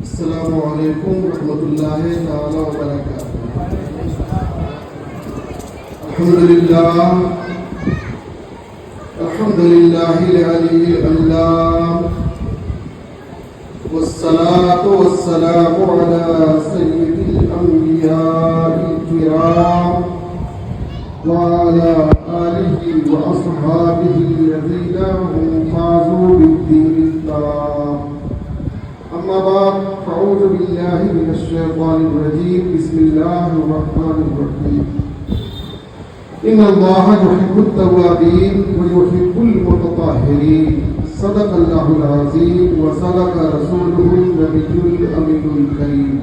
السلام علیکم ورحمۃ اللہ تعالی وبرکاتہ۔ الحمد للہ العلی العلام والصلاة والسلام على سید الانبیاء الکرام وعلى آلہ واصحابہ الذین هم فازوا بالدین التام۔ أما بعد فأعوذ بالله من الشيطان الرجيم بسم الله الرحمن الرحيم إن الله يحب التوابين ويحب المتطهرين صدق الله العظيم وصدق رسوله النبي الأمين الكريم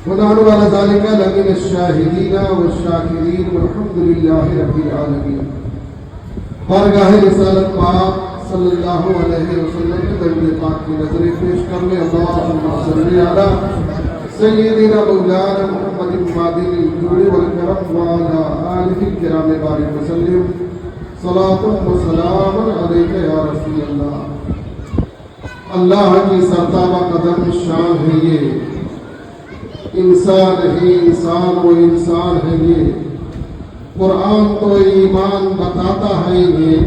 ونحن على ذلك لمن الشاهدين والشاكرين والحمد لله رب العالمين۔ بارگاہ رسالت پاک صلی اللہ علیہ وسلم کے درود پاک کی نظریں پیش کرنے اللہم صلی علی سیدنا مولانا محمد المادین الجود والکرم وعلی آلہ الکرام بارک وسلم صلاۃ و سلام علیک یا رسول اللہ۔ اللہ کی سرتابہ قدم شان ہے یہ، انسان ہی انسان و انسان ہے یہ، قرآن تو ایمان بتاتا ہے یہ،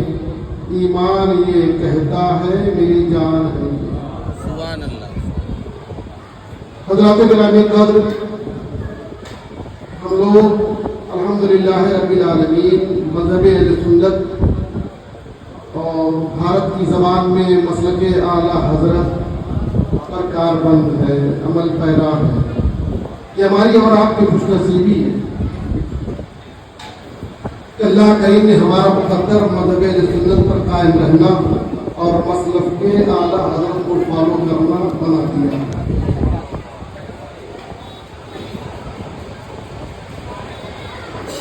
ایمان یہ کہتا ہے میری جان ہے۔ سبحان اللہ۔ حضرات گرامی قدر، ہم لوگ الحمدللہ رب العالمین مذہب اہل سنت اور بھارت کی زبان میں مسلک اعلیٰ حضرت پر کاربند ہے، عمل پیرا ہے۔ یہ ہماری اور آپ کی خوش نصیبی ہے کہ اللہ کریم نے ہمارا مقدر مذہب اہل سنت پر قائم رہنا اور مسلک کے اعلیٰ حضرت کو فالو کرنا بنا دیا۔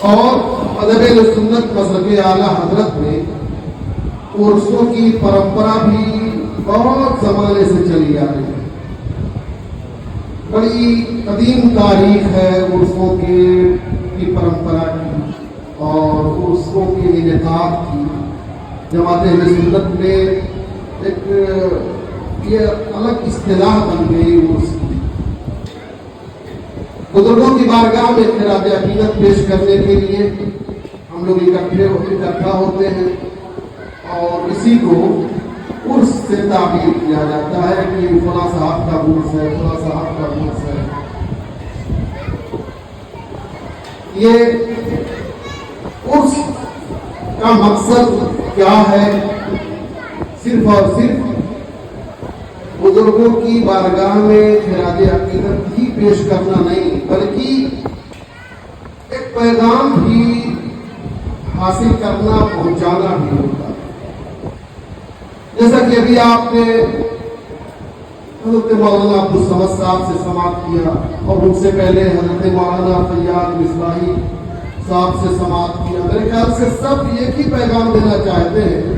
اور مذہب اہل سنت مسلک اعلیٰ حضرت میں عرصوں کی پرمپرا بھی بہت زمانے سے چلی آ رہی ہے۔ بڑی قدیم تاریخ ہے عرصوں کی پرمپرا کی اور عرصوں کے انعقاد کی۔ جماعت اہل سنت میں ایک یہ الگ اصطلاح بن گئی عرص کی۔ بزرگوں کی بارگاہ میں خراج عقیدت پیش کرنے کے لیے ہم لوگ اکٹھا ہوتے ہیں اور اسی کو عرص سے تعبیر کیا جاتا ہے کہ فلاں صاحب کا عرص ہے، فلاں صاحب کا عرص ہے۔ یہ عرص کا مقصد کیا ہے؟ صرف اور صرف بزرگوں کی بارگاہ میں خراج عقیدت ہی پیش کرنا نہیں، بلکہ ایک پیغام بھی حاصل کرنا، پہنچانا بھی ہوتا ہے۔ جیسا کہ ابھی آپ نے حضرت مولانا عبدالصمد صاحب سے سماعت کیا اور ان سے پہلے حضرت مولانا فیاض مصباحی صاحب سے سماعت کیا۔ میرے خیال سے سب ایک ہی پیغام دینا چاہتے ہیں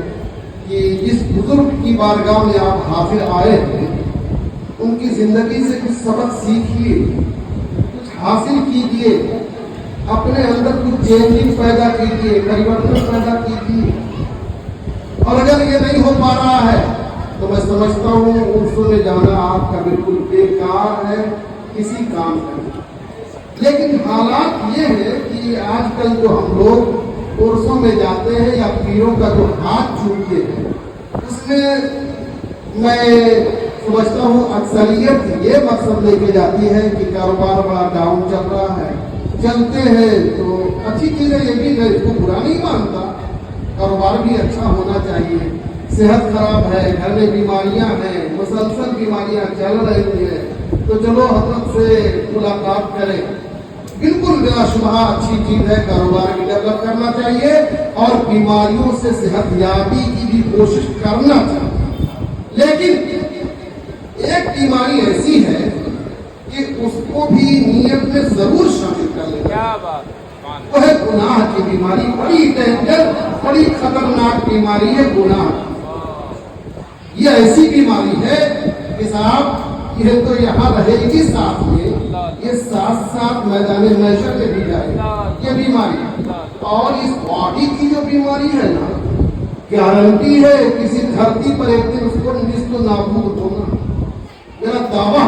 کہ جس بزرگ کی بارگاہ میں آپ حاضر آئے ہیں ان کی زندگی سے کچھ سبق سیکھیے، کچھ حاصل کیجیے، اپنے اندر کچھ چینجنگ پیدا کیجیے، پریورتن پیدا کیجیے۔ اور اگر یہ نہیں ہو پا رہا ہے تو میں سمجھتا ہوں عرصوں میں جانا آپ کا بالکل بیکار ہے، کسی کام کا نہیں۔ لیکن حالات یہ ہے کہ آج کل جو ہم لوگ عرصوں میں جاتے ہیں یا پیروں کا جو ہاتھ چومتے ہیں، اس میں میں سمجھتا ہوں اکثریت یہ مقصد لے کے جاتی ہے کہ کاروبار بڑا ڈاؤن چل رہا ہے، چلتے ہیں تو اچھی چیزیں یہ بھی ہے، اس کو برا نہیں مانتا، کاروبار بھی اچھا ہونا چاہیے۔ صحت خراب ہے، گھر میں بیماریاں ہیں، مسلسل بیماریاں چل رہی ہیں، تو چلو حضرت سے ملاقات کریں، بالکل بلا شبہ اچھی چیز ہے، کاروبار بھی ڈیولپ کرنا چاہیے اور بیماریوں سے صحت یابی کی بھی کوشش کرنا چاہیے۔ لیکن ایک بیماری ایسی ہے کہ اس کو بھی نیت میں ضرور شامل کر لینا، وہ ہے گناہ کی بیماری۔ بڑی ڈینجر، بڑی خطرناک بیماری ہے گناہ۔ یہ ایسی بیماری ہے کہ صاحب یہ تو یہاں رہے گی ساتھ میں، یہ ساتھ ساتھ میدان محشر میں بھی جائے یہ بیماری۔ اور اس باڈی کی جو بیماری ہے نا، گارنٹی ہے کسی دھرتی پر ایک دن اس کو نابود ہونا۔ میرا دعویٰ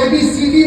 ABCD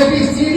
ABCD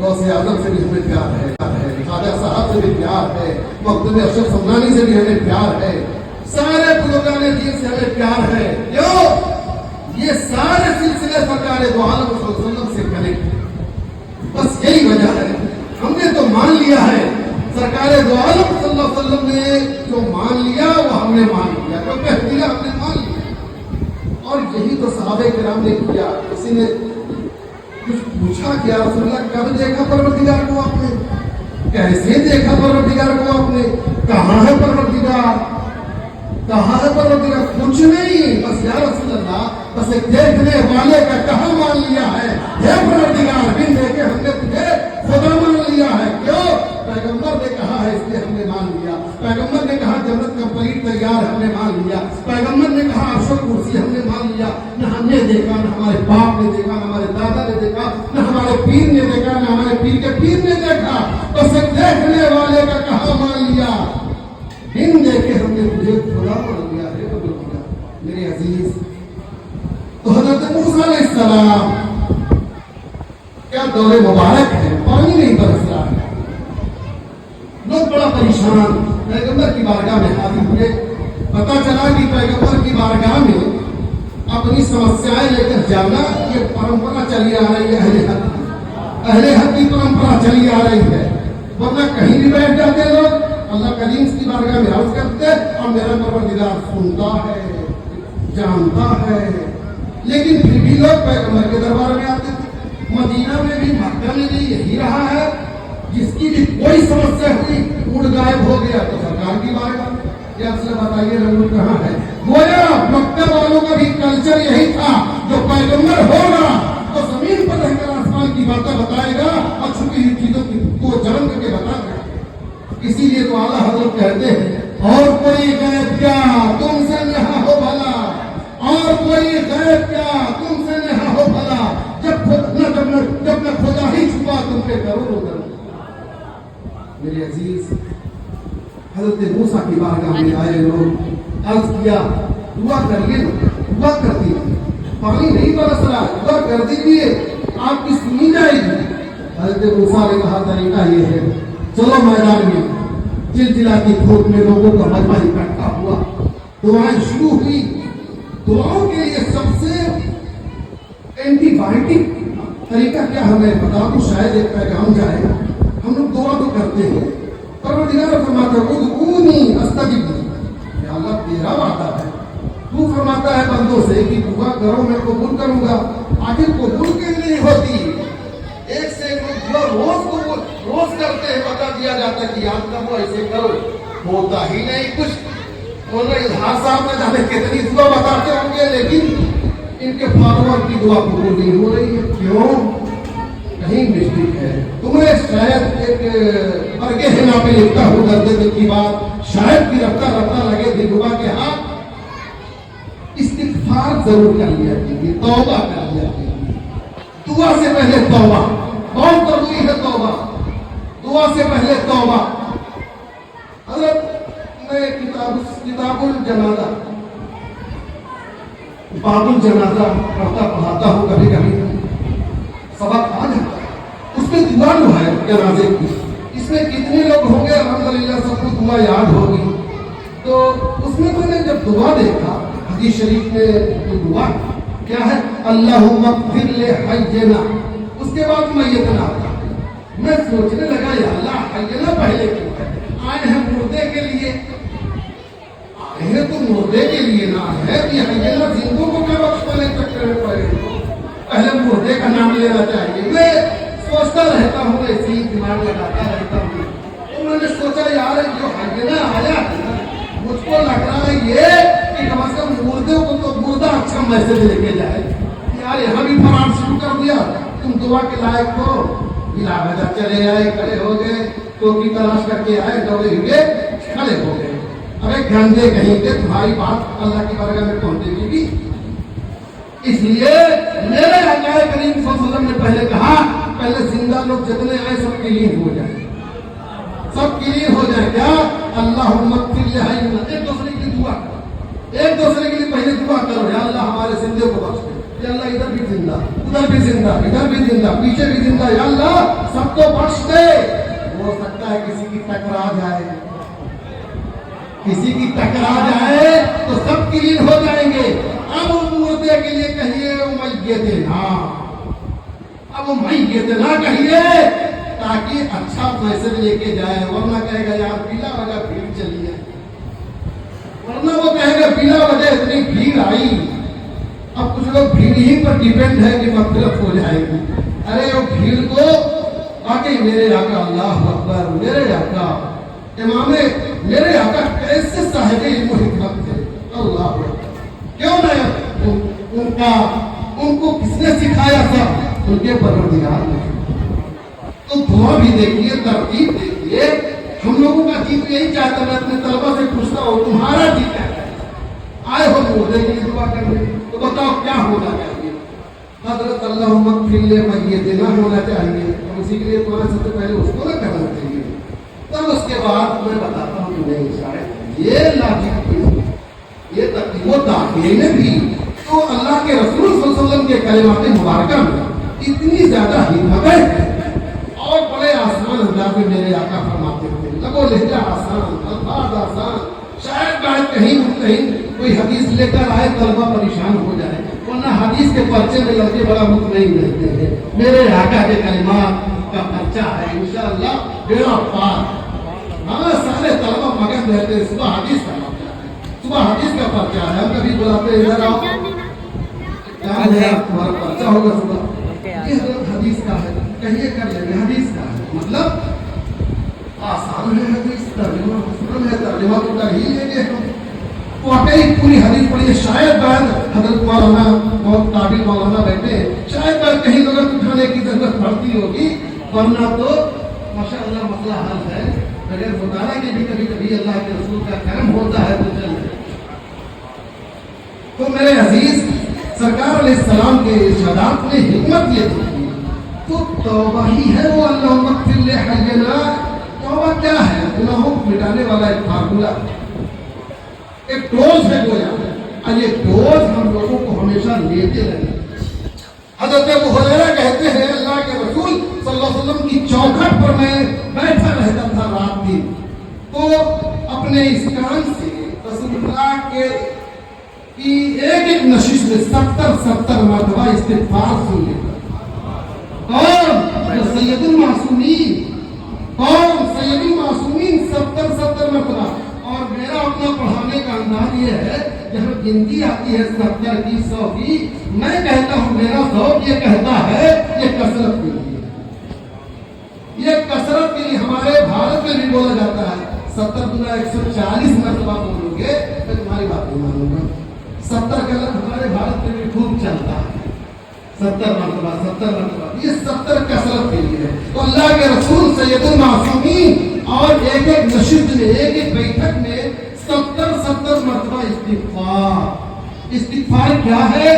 غوث اعظم سے بھی ہمیں پیار ہے، خواجہ صاحب سے بھی پیار ہے، مکتوم اشرف سمنانی سے بھی ہمیں پیار ہے، سارے بزرگان دین سے ہمیں پیار ہے۔ کیوں؟ یہ سارے سلسلے سرکار دو عالم صلی اللہ علیہ وسلم سے کنیکٹ ہے، بس یہی وجہ ہے۔ ہم نے تو مان لیا ہے، سرکار دو عالم صلی اللہ علیہ وسلم نے جو مان لیا وہ ہم نے مان لیا، جو کہہ دیا ہم نے مان لیا۔ اور یہی تو صحابہ کرام نے کیا۔ کسی نے کچھ پوچھا کہ یا رسول اللہ کب دیکھا پروردگار کو آپ نے؟ کیسے دیکھا پروردگار کو آپ نے؟ کہاں ہے پروردگار؟ کہاں ہے پروردگار؟ کچھ نہیں، بس یا رسول اللہ بس ایک دیکھنے والے کا کہاں مان لیا ہے؟ ہے پروردگار، بن دیکھے ہم نے تجھے خدا مان لیا ہے۔ کیوں؟ پیغمبر نے کہا ہے اس لیے ہم نے مان لیا، پیغمبر نے کہا جنت کا پلیٹ تیار ہم نے مان لیا، پیغمبر نے کہا عرش و کرسی ہم نے مان لیا۔ نہ ہم نے دیکھا، نہ ہمارے باپ نے دیکھا، نہ ہمارے دادا نے دیکھا، نہ ہمارے پیر نے دیکھا، نہ ہمارے پیر کے پیر نے دیکھا، بس ایک دیکھنے والے کا کہاں مان لیا؟ بن دیکھے ہم نے تجھے خدا مان لیا ہے۔ میرے عزیز، تو حضرت موسیٰ علیہ السلام کیا دور مبارک ہے، پانی نہیں برس رہا ہے، لوگ بڑا پریشان پیغمبر کی بارگاہ میں حاضر ہوئے۔ پتا چلا کہ پیغمبر کی بارگاہ میں اپنی سمسیاں لے کر جانا یہ پرمپرا چلی آ رہی ہے، اہل حق کی پرمپرا چلی آ رہی ہے، ورنہ کہیں بھی بیٹھ جاتے لوگ، اللہ کریم کی بارگاہ میں عرض کرتے اور میرا پروردگار سنتا ہے، جانتا ہے، لیکن پھر بھی لوگ پیغمبر کے دربار میں آتے تھے۔ مدینہ میں بھی، مکہ میں بھی یہی رہا ہے، جس کی بھی کوئی سمسیا ہوئی موڈ غائب ہو گیا تو سرکار کی بارگاہ میں، کیا سے بتائیے رسول کہاں ہے؟ گویا مکہ والوں کا بھی کلچر یہی تھا، جو پیغمبر ہوگا تو زمین پر رہ کر آسمان کی باتیں بتائے گا اور چھپی ہوئی چیزوں کو جنم کر کے بتائے گا۔ اسی لیے تو اعلیٰ حضرت کہتے ہیں اور کوئی غیب کیا تم سے نہا ہو بھلا، اور کوئی غیب کیا تم سے نہا ہو بھلا، جب نہ خدا ہی چھپا تم پہ کروڑوں درود۔ میرے عزیز، حضرت موسیٰ کی بارگاہ میں آئے لوگ، عرض کیا دعا کریے، دعا کر دیجیے، پانی نہیں برس رہا، دعا کر دیجیے آپ کی سنی جائے گی۔ حضرت موسیٰ نے کہا طریقہ یہ ہے، چلو میدان میں چلچلاتی دھوپ میں لوگوں کا مجمع اکٹھا ہوا، دعائیں شروع ہوئی۔ دعاؤں کے لیے سب سے اینٹی بایوٹک طریقہ کیا ہمیں بتا دوں، شاید ایک پیغام جائے۔ ہم لوگ دعا تو کرتے ہیں، پروردگار فرماتا ہے ادعونی استجب لکم، یا اللہ تیرا وعدہ ہے، تو فرماتا ہے بندوں سے کہ دعا کرو میں قبول کروں گا، آخر قبول کیوں نہیں ہوتی؟ ایک سے ایک دعا روز کرتے ہیں، بتا دیا جاتا ہے کہ یاد کرو ایسے کرو، ہوتا ہی نہیں کچھ۔ اور اظہار صاحب نے جانے کتنی دعا بتاتے ہوں گے، لیکن ان کے فالوور کی دعا قبول نہیں ہو رہی ہے۔ کیوں؟ کہیں مسٹیک ہے۔ تمہیں شاید ایک برگے ہنا پہ لکھتا ہوں درد دل کی بات، شاید بھی رفتہ رفتہ لگے دلربا کے ہاتھ، استغفار ضرور کر لیا کیجیے، توبہ کر لیا کیجیے، دعا سے پہلے توبہ بہت ضروری ہے، توبہ دعا سے پہلے توبہ۔ حضرت میں کتاب الجنازہ، باب الجنازہ پڑھاتا ہوں، کبھی کبھی سبق آ جاتا ہے، اس میں دعا جو ہے جنازے کی، اس میں کتنے لوگ ہوں گے الحمدللہ سب کو دعا یاد ہوگی۔ تو اس میں میں نے جب دعا دیکھا حدیث شریف میں جو دعا کیا ہے، اللہم اغفر لحینا، اس کے بعد میتنا آتا ہے۔ میں سوچنے لگا یا اللہ حینا پہلے کیوں ہے؟ آئے ہیں مردے کے لیے، آئے ہیں تو مردے کے لیے نہ ہے، یہ حینا زندوں کو کیا وقت پہلے چکر میں پڑے، پہلے مردے کا نام لینا چاہیے۔ میں سوچتا رہتا ہوں، ایسی ہی دماغ لگاتا رہتا ہوں، تو میں نے سوچا یار جو حینا آیا ہے مجھ کو لگ رہا ہے یہ کہ کم از کم مردوں کو تو مردہ اچھا میسج لے کے جائے، یار یہاں بھی فرار شروع کر دیا، تم دعا کے لائق ہو، بلا وجہ چلے آئے، کھڑے ہو گئے، ٹوپی تلاش کر کے آئے، دوڑے ہوئے کھڑے ہو گئے۔ ارے گندے کہیں کہ تمہاری بات اللہ کی بارگاہ میں پہنچے گی۔ اس لیے میرے آقا کریم صلی اللہ علیہ وسلم نے پہلے کہا پہلے زندہ لوگ جتنے آئے سب کلین ہو جائیں، سب کلین ہو جائیں۔ کیا؟ اللہم اغفر لحینا، ایک دوسرے کی دعا کرو، ایک دوسرے کے لیے پہلے دعا کرو، یا اللہ ہمارے زندے کو بخش دے، یا اللہ ادھر بھی زندہ، ادھر بھی زندہ، ادھر بھی زندہ، پیچھے بھی زندہ، یا اللہ سب کو بخش دے۔ ہو سکتا ہے کسی کی ٹکرا جائے، کسی کی ٹکرا جائے تو سب کلین ہو جائیں گے۔ اب مردے کے لیے کہیے میتنا، اب میتنا کہیے تاکہ اچھا میسج لے کے جائے، ورنہ کہے گا یار بلا وجہ بھیڑ چلی ہے، ورنہ وہ کہے گا بلا وجہ اتنی بھیڑ آئی۔ اب کچھ لوگ بھیڑ ہی پر ڈیپینڈ ہے کہ مغفرت ہو جائے گی۔ ارے وہ بھیڑ کو واقعی میرے آقا اللہ اکبر، میرے آقا امام، میرے آقا کیسے صاحب علم و حکمت تھے، اللہ اکبر۔ کیوں نہ ان کو کس نے سکھایا تھا؟ ان کے پروردگار نے۔ تو دعا بھی دیکھیے، ترتیب دیکھیے۔ ہم لوگوں کا جی یہی چاہتا، میں اپنے طلبہ سے پوچھتا ہوں تمہارا جی کیا ہے؟ آئے ہو مردے کے لیے دعا کرنے، تو بتاؤ کیا ہونا چاہیے؟ حضرت اللہم اغفر لمیتنا ہونا چاہیے، اور اسی کے لیے تمہیں سب سے پہلے اس کو نہ کرنا چاہیے۔ تب اس کے بعد میں بتاتا ہوں کہ نہیں شاید یہ لاجک بھی، یہ تک وہ داخلے میں بھی تو اللہ کے رسول صلی اللہ علیہ وسلم کے کلمات مبارکہ میں اتنی زیادہ حکمت ہے، اور بڑے آسان انداز میں میرے آقا فرماتے تھے، لگو لہجہ آسان، الفاظ آسان۔ شاید کہیں کوئی حدیث لے کر آئے طلبہ پریشان ہو جائے، ورنہ حدیث کے پرچے میں لڑکے بڑا مطمئن رہتے ہیں۔ میرے آقا کے کلمات کا پرچہ ہے انشاءاللہ بیڑا پار۔ ہمیں سارے طلبہ مگن رہتے ہیں، صبح حدیث کا پرچہ ہے، صبح حدیث کا پرچہ ہے۔ ہم کبھی بلاتے ہیں ادھر آؤ، کیا تمہارا پرچہ ہوگا صبح، یہ حدیث کا ہے، کہیے کر لیں گے، حدیث کا ہے، مطلب آسان ہے حدیث، ترجمہ مسلم ہے، ترجمہ تو کر ہی لیں گے ہم۔ واقعی پوری حدیث پڑھیے، شاید بعد حضرت مولانا بہت قابل مولانا بیٹھے، شاید بعد کہیں لوگ اٹھانے کی ضرورت پڑتی ہوگی، ورنہ تو ماشاءاللہ مسئلہ حل ہے۔ بغیر مطالعہ کے بھی کبھی کبھی اللہ کے رسول کا کرم ہوتا ہے تو چل جائے۔ تو میرے عزیز سرکار علیہ السلام کے ارشادات میں حکمت یہ تھی، تو توبہ ہی ہے وہ اللہم اغفر لحینا۔ توبہ کیا ہے؟ گناہوں کو مٹانے والا ایک فارمولا، ایک ڈوز ہے گویا، اور یہ ڈوز ہم لوگوں کو ہمیشہ لیتے رہنا۔ حضرت ابو ہریرہ کہتے ہیں اللہ کے رسول صلی اللہ علیہ وسلم کی چوکھٹ پر میں بیٹھا رہتا تھا رات دن، تو اپنے اس کان سے رسول اللہ کے ایک ایک نشست میں 70 مرتبہ استغفار سن لیتا۔ اور سید المعصومین، کون سید المعصومین 70 مرتبہ۔ اور میرا اپنا پڑھانے کا انداز یہ ہے، جہاں گنتی آتی ہے 70 کی 100 کی، میں کہتا ہوں میرا ذوق یہ کہتا ہے یہ کثرت کے لیے، یہ کثرت کے لیے ہمارے بھارت میں بھی بولا جاتا ہے 70 گنا 140 مرتبہ بولو گے میں تمہاری بات نہیں مانوں گا۔ 70 کا لفظ ہمارے بھارت میں بھی خوب چلتا ہے، 70 مرتبہ، یہ 70 کثرت کے لیے ہے۔ تو اللہ کے رسول سید المعصومین اور ایک ایک نشست میں، ایک ایک بیٹھک میں 70 مرتبہ استغفار کیا ہے؟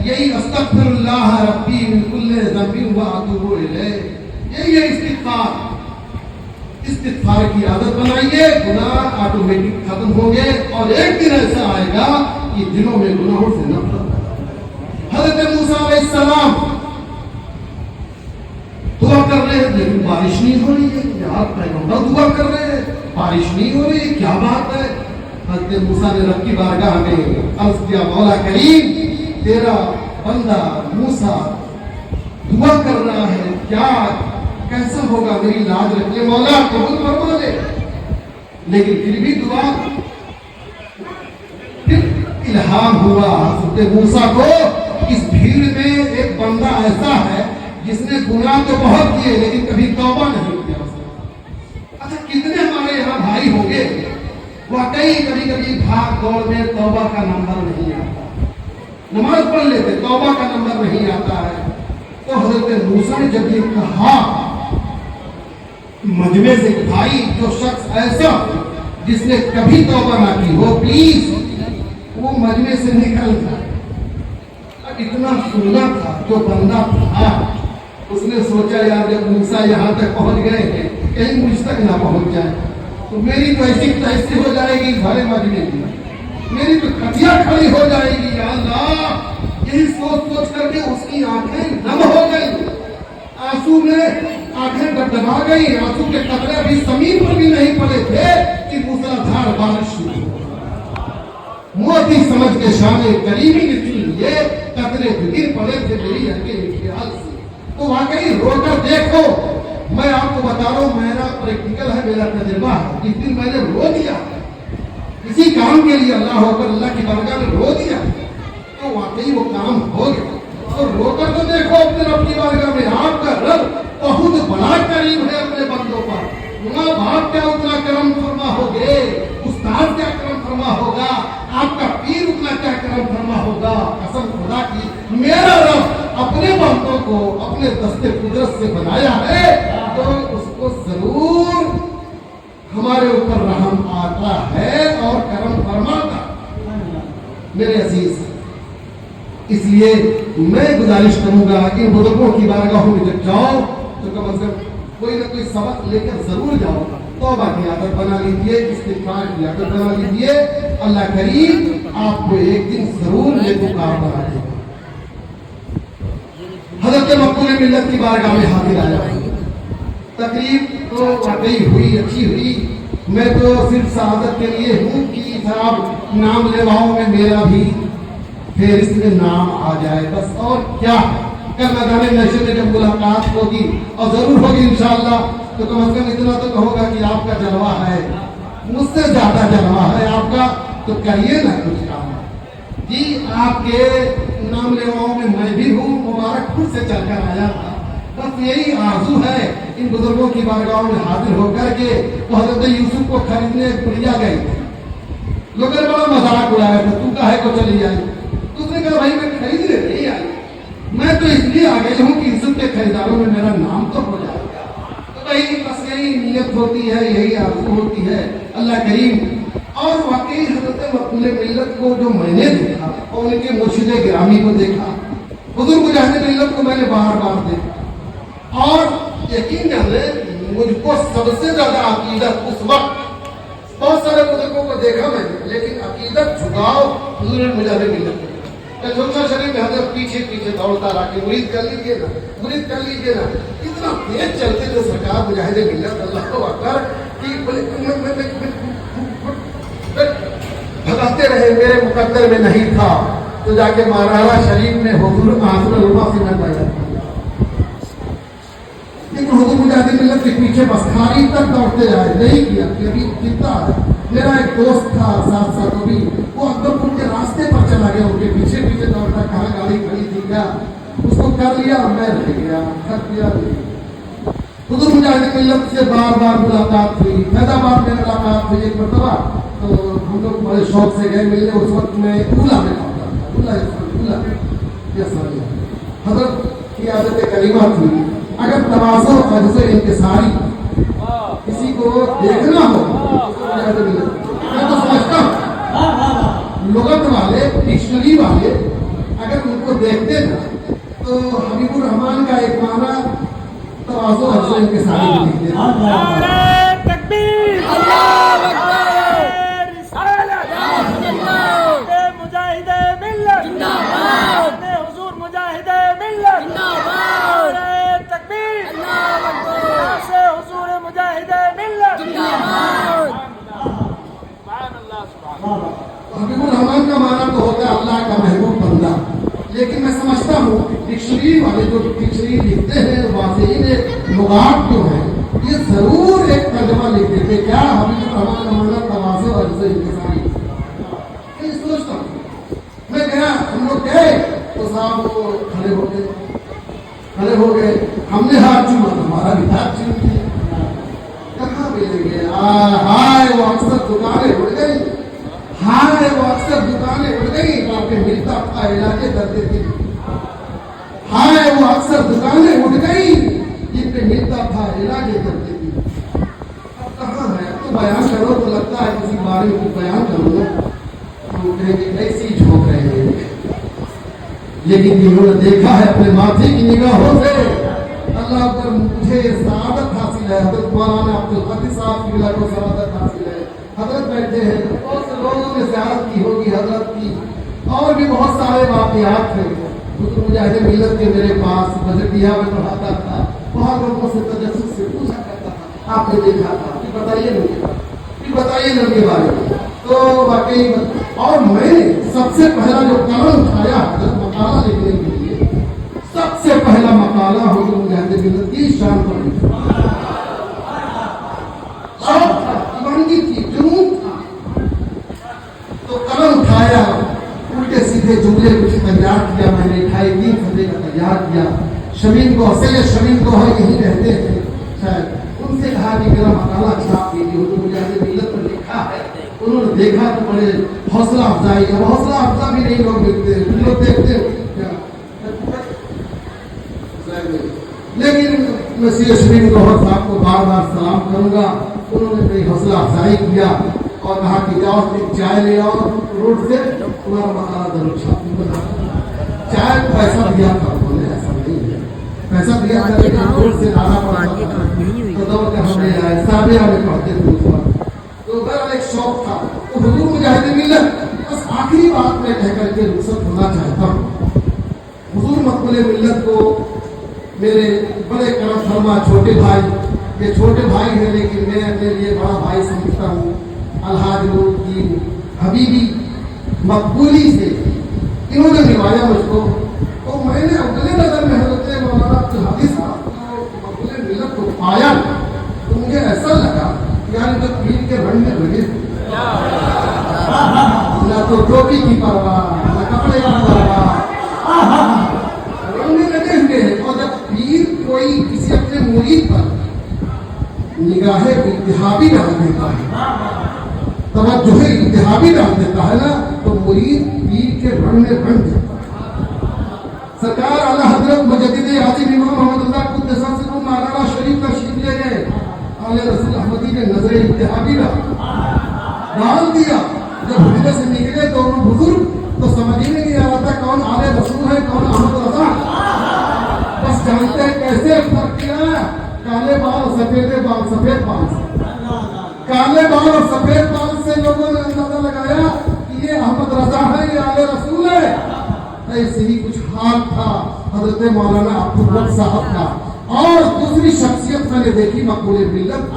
یہی استغفر اللہ ربی من کل ذنب واتوب الیہ، یہی ہے استغفار۔ استغفار کی عادت بنائیے، گناہ آٹومیٹک ختم ہوں گے، اور ایک دن ایسا آئے گا کہ دلوں میں گناہوں سے نفرت۔ حضرت موسیٰ علیہ السلام دعا کر رہے ہیں لیکن بارش نہیں ہو رہی ہے، یار پیغمبر دعا کر رہے ہیں بارش نہیں ہو رہی، کیا بات ہے؟ حضرت موسیٰ نے رب کی بارگاہ میں عرض کیا، مولا کریم تیرا بندہ موسیٰ دعا کر رہا ہے، کیا کیسا ہوگا، میری لاج رکھ لے مولا، قبول فرما لے۔ لیکن پھر بھی دعا، پھر الہام ہوا حضرت موسیٰ کو، اس بھیڑ میں ایک بندہ ایسا ہے جس نے گناہ تو بہت کیے لیکن کبھی توبہ نہیں کیا۔ اچھا کتنے ہمارے یہاں بھائی ہوں گے واقعی کبھی کبھی بھاگ دوڑ میں توبہ کا نمبر نہیں آتا، نماز پڑھ لیتے توبہ کا نمبر نہیں آتا ہے۔ تو حضرت موسیٰ نے جب یہ کہا مجمع سے، بھائی جو شخص ایسا جس نے کبھی توبہ نہ کی ہو پلیز وہ مجمع سے نکل جائے۔ اتنا سننا تھا جو بندہ تھا، اس نے سوچا یار جب موسیٰ یہاں تک پہنچ گئے ہیں کہیں مجھ تک نہ پہنچ جائے تو میری تو ایسی تیسی ہو جائے گی، بھرے مجمع کی میری تو کھٹیا کھڑی ہو جائے گی۔ یا اللہ یہی سوچ سوچ کر کے اس کی آنکھیں نم ہو گئی، آنسو میں آنکھیں ڈبڈبا گئی، آنسو کے قطرے ابھی زمین پر بھی نہیں پڑے تھے کہ موسلادھار بارش شروع ہو۔ موتی سمجھ کے شان کریمی کے لیے قطرے گر پڑے تھے میری ہلکے خیال سے۔ تو واقعی رو کر دیکھو، میں آپ کو بتا رہا ہوں، میرا پریکٹیکل ہے، میرا تجربہ ہے، جس دن میں نے رو دیا کسی کام کے لیے، اللہ ہو کر اللہ کی بارگاہ میں رو دیا تو واقعی وہ کام ہو گیا۔ اور رو کر تو دیکھو اپنے رب کی بارگاہ میں، آپ کا رب بہت بڑا کریم ہے اپنے بندوں پر۔ ماں باپ کیا اتنا کرم فرما ہوگے، استاد کیا کرم فرما ہوگا، آپ کا پیر اتنا کیا کرم فرما ہوگا۔ قسم خدا کی، میرا رب اپنے بندوں کو اپنے دستے قدرت سے بنایا ہے تو اس کو ضرور ہمارے اوپر رحم آتا ہے اور کرم فرماتا۔ میرے عزیز، اس لیے میں گزارش کروں گا کہ بزرگوں کی بارگاہوں میں جب جاؤ تو کم از کم کوئی نہ کوئی سبق لے کر ضرور جاؤ، توبہ کی عادت بنا لیجیے، استغفار کی عادت بنا لیجیے، اللہ کریم آپ کو ایک دن ضرور نیکوکار بنا دے گا۔ حضرت مقبول ملت کی بارگاہ میں حاضر آیا، تقریب تو واقعی ہوئی، اچھی ہوئی، میں تو صرف سعادت کے لیے ہوں کہ صاحب نام لیواؤں میں میرا بھی پھر اس میں نام آ جائے، بس اور کیا۔ کل میدان نشر میں جب ملاقات ہوگی اور ضرور ہوگی انشاءاللہ تو کم از کم اتنا تو کہوں گا کہ آپ کا جلوہ ہے، مجھ سے زیادہ جلوہ ہے آپ کا، تو کریے نا کچھ کام جی۔ آپ کے نام لیواؤں میں میں بھی ہوں، مبارک خود سے چل کر آیا تھا، بس یہی آرزو ہے ان بزرگوں کی بارگاہوں میں حاضر ہو کر کے۔ وہ حضرت یوسف کو خریدنے بڑھیا گئی تھی، لوگوں نے بڑا مذاق اڑایا تھا، تو کہے کو چلی آئی؟ تو اس نے کہا بھائی میں خریدنے نہیں آئی، میں تو اس لیے آ گئی ہوں کہ یوسف کے خریداروں میں میرا نام تو ہو جائے گا۔ تو بھائی بس یہی نیت ہوتی ہے، یہی آرزو ہوتی ہے، اللہ کریم۔ اور واقعی حضرت مقبول ملت کو جو میں نے دیکھا اور ان کے مرشد گرامی کو دیکھا، حضور مجاہد ملت کو میں نے بار بار دیکھا، اور یقین جانے مجھ کو سب سے زیادہ عقیدت اس وقت، بہت سارے بزرگوں کو دیکھا میں نے، لیکن عقیدت جھکاؤ حضور مجاہد ملت کو۔ جھوکا شریف میں حضرت پیچھے پیچھے دوڑتا رہا کہ مرید کر لیجیے نا، مرید کر لیجیے نا، اتنا تیز چلتے تھے سرکار مجاہد ملت، اللہ اکبر، بھگاتے رہے، میرے مقدر میں نہیں تھا تو جا کے مارارا شریف میں حضور آنسو ربا سے میں پایا، لیکن حضور مجاہد ملت کے پیچھے بس کھاری تک دوڑتے آئے، نہیں کیا کہ ابھی کتنا ہے۔ میرا ایک دوست تھا ساتھ ساتھ، ابھی وہ اکبر پور کے راستے پر چلا گیا، ان کے پیچھے پیچھے دوڑتا، کہاں گاڑی کھڑی تھی کیا، اس کو کر لیا، میں رہ گیا، تھک گیا۔ حضور مجاہد ملت سے بار بار ملاقات ہوئی، فیضآباد میں ملاقات ہوئی ایک مرتبہ، تو ہم لوگ بڑے شوق سے گئے ملنے۔ اس وقت میں اولا میں پڑھتا تھا، حضرت کی عادت کریمہ تھی، اگر تواضع اور عجز انکساری کسی کو دیکھنا ہو میں تو سمجھتا ہوں لغت والے، ڈکشنری والے اگر ان کو دیکھتے نا تو حبیب الرحمان کا ایک معنی تواضع اور عجز انکساری لکھتے حبیب الرحمان کا معنی تو ہوتا ہے اللہ کا محبوب بندہ، لیکن میں سمجھتا ہوں ڈکشنری والے جو ڈکشنری لکھتے ہیں، واضحین لغات جو ہیں، یہ ضرور ایک ترجمہ لکھ دیتے کیا حبیب الرحمان کا معنی تواضع اور عجز انکساری۔ میں سوچتا ہوں، میں گیا، ہم لوگ گئے تو صاحب وہ کھڑے ہو گئے، ہم نے ہاتھ چوما، ہمارا بھی ہاتھ چوم دیا، کہاں ملیں گے؟ ہائے وہ اکثر دکانیں اڑ گئی، ہائے وہ اکثر دکانیں اڑ گئی، باقی ملتا تھا علاج درد دل، ہائے وہ اکثر دکانیں اڑ گئی جن پہ ملتا تھا علاج درد دل۔ اب کہاں ہے؟ اب تو بیان کرو تو لگتا ہے کسی بارے میں بیان کرو نا تو کہیں گے ایسی جھونک رہے ہیں، لیکن جنہوں نے دیکھا ہے اپنے ماتھے کی نگاہوں سے، اللہ پر مجھے سعادت حاصل ہے۔ حضرت مولانا عبدالقادر صاحب کی ملا کو سعادت حاصل ہے، حضرت بیٹھے ہیں، بہت سے لوگوں نے زیارت کی ہوگی حضرت کی، اور بھی بہت سارے واقعات تھے. حضور مجاہد ملت کے میرے پاس بجٹیا میں پڑھاتا تھا. وہاں لوگوں سے تجسس سے پوچھا کرتا تھا آپ نے دیکھا تھا کہ بتائیے نا کے بارے میں. تو واقعی اور میں نے سب سے پہلا جو قلم اٹھایا مقالہ لکھنے کے لیے, سب سے پہلا مقالہ حضور مجاہد ملت کی شان پر لکھا. شوق تھا, دیوانگی تھی, جنون تھا. تو قلم اٹھایا, الٹے سیدھے جملے کچھ تیار کیا میں نے, 2.5-3 صفحے کا تیار کیا. شمیم کو سید شمیم کو ہے یہی رہتے ہیں شاید, ان سے کہا کہ میرا مقالہ چھاپ دیجیے, حضور مجاہد ملت پر لکھا ہے. انہوں نے دیکھا تو بڑے حوصلہ افزائی, اب حوصلہ افزا بھی نہیں لوگ ملتے, لوگ دیکھتے لیکن میں سید شمیم گوہر صاحب کو بار بار سلام کروں گا. انہوں نے میری حوصلہ افزائی کیا اور کہا کہ جاؤ ایک چائے لے آؤ روڈ سے, تمہارا مقالہ ضرور چھاپ دوں گا. چائے کو پیسہ دیا تھا, بولے ایسا نہیں ہے, پیسہ دیا تھا لیکن روڈ سے لانا پڑتا تھا. تو دور کے ہم نے آئے سابیہ میں پڑھتے تھے اس وقت, تو بہرحال ایک شوق تھا. تو حضور مجاہد ملت بس آخری بات میں کہہ کر کے رخصت ہونا چاہتا ہوں. حضور مقبول ملت کو میرے بڑے کرم فرما چھوٹے بھائی, یہ چھوٹے بھائی ہیں لیکن میں اپنے لیے بڑا بھائی سمجھتا ہوں, الحاج نور الدین حبیبی مقبولی سے انہوں نے ملوایا مجھ کو. تو میں نے اگلے نظر میں حضرت مولانا عبدالحادی صاحب کو مقبول ملت کو پایا تو مجھے ایسا لگا یار جب پیر کے رنگ میں لگے, نہ تو ٹوپی کی پرواہ نہ کپڑے کی پرواہ, رنگ میں لگے ہوئے ہیں. اور جب پیر کوئی کسی اپنے مرید پر نگاہ انتہابی ڈال دیتا ہے, توجہ انتہابی ڈال دیتا ہے نا, تو مرید پیر کے رنگ میں بن جاتا ہے. سرکار اعلیٰ حضرت مجدد عاصم امام محمد اللہ قدس سرہ مولانا شریف تشریف لے گئے. اعلی رسول احمدی نے نظر انتہابی ڈال دیا. جب حجرے سے نکلے تو بزرگ تو سمجھ ہی نہیں آ رہا تھا کون اعلی رسول ہے کون احمد رضا, بس جانتے ہیں کیسے فرق کیا. کالے بال اور سفید بال, سفید بال سے کالے بال اور سفید بال سے لوگوں نے اندازہ لگایا کہ یہ احمد رضا ہے, یہ اعلی رسول ہے. ایسے ہی کچھ حال تھا حضرت مولانا عبدالرب صاحب کا. اور دوسری شخصیت میں نے دیکھی مقبول ملت,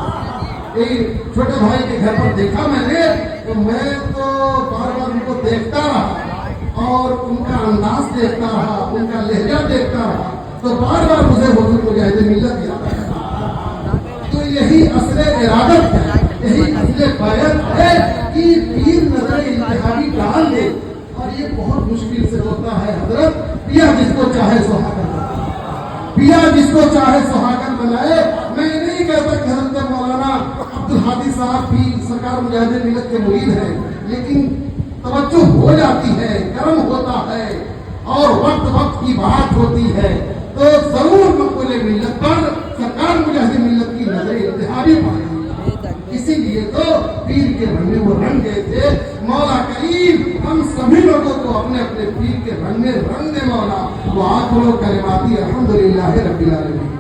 چھوٹے بھائی کے گھر پر دیکھا میں نے, تو میں تو بار بار ان کو دیکھتا رہا اور ان کا انداز دیکھتا رہا, ان کا لہجہ دیکھتا رہا, تو بار بار مجھے حضور مجاہد ملت یاد آیا. تو یہی اصل ارادت ہے, یہی اصل بیعت ہے کہ پیر نظر انتہابی ڈال دے. اور یہ بہت مشکل سے ہوتا ہے حضرت. پیا جس کو چاہے سہاگر بنائے, پیا جس کو چاہے سہاگر بنائے. میں نہیں کہتا کہ حضرت مولانا عبدالحادی صاحب بھی سرکار مجاہد ملت کے مرید ہیں, لیکن توجہ ہو جاتی ہے, کرم ہوتا ہے اور وقت وقت کی بات ہوتی ہے, تو ضرور مقبول ملت پر سرکار مجاہد ملت کی نظر انتہابی پڑے. اسی لیے تو پیر کے رنگ میں وہ رنگ گئے تھے. مولا کریم ہم سبھی لوگوں کو اپنے اپنے پیر کے رنگ میں رنگ دے مولا. وہ آخر کلماتی الحمدللہ رب العالمین.